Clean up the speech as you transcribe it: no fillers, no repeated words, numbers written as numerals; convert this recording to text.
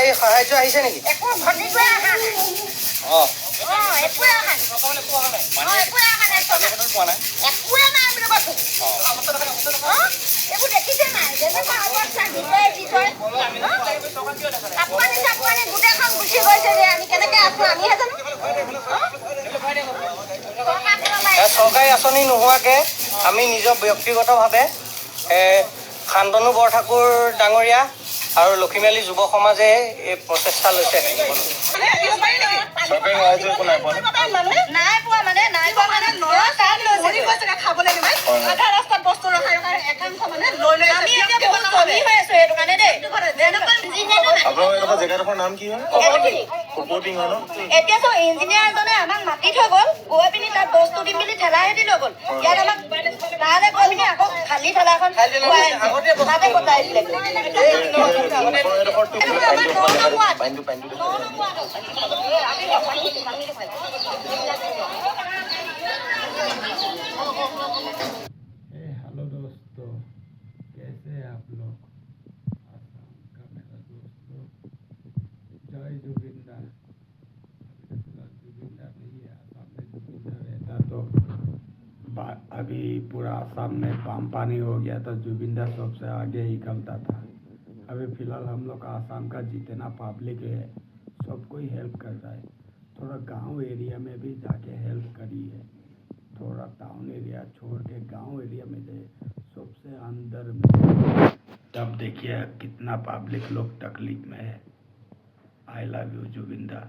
এই সাহায্য আহিছে নেকি? একো ভণ্টিটোৱে অহা নাই। একোৱে অহা নাই। একোৱে নাই বুলি কৈছো। এইবোৰ দেখিছে নাই? যেনেকুৱা অৱস্থা দিবই দি থয়। কাপোৰ গোটেইখন গুচি গৈছে যে আমি কেনেকে আছো আমিহে জানো। চৰকাৰী আঁচনি নোহোৱাকৈ আমি নিজৰ ব্যক্তিগতভাৱে শান্তনু বৰঠাকুৰ ডাঙৰীয়া আৰু লক্ষীমালী যুৱ সমাজে এই প্ৰচেষ্টা লৈছে। আধা ৰাস্তাত বস্তু ৰখাই একাংশ মানে লৈ লৈ জেগাডোখৰ নাম কি হয়? এতিয়াতো ইঞ্জিনিয়াৰ এজনে আমাক মাতি থৈ গ'ল, গৈ পিনি তাত বস্তু দিম বুলি ঠেলাহেঁতি লৈ গ'ল। ইয়াত আমাক তালৈ গৈ পিনি আকৌ খালী ঠেলাখন তাতে কটাই দিলে। हेलो दोस्तों, कैसे हैं आप लोग? आसाम का मेरा दोस्तों जय जुबिंदा। अभी फिलहाल जुबिंदा नहीं है, आसाम में जुबिंदा रहता तो अभी पूरा आसाम में पानी हो गया था, जुबिंदा सबसे आगे निकलता था। अभी फिलहाल हम लोग आसाम का जितना पब्लिक है सबको ही हेल्प कर रहा है। थोड़ा गांव एरिया में भी जाके हेल्प करी है, थोड़ा टाउन एरिया छोड़ के गांव एरिया में गए, सबसे अंदर में, तब देखिए कितना पब्लिक लोग तकलीफ में है। I love you जुबिंदा।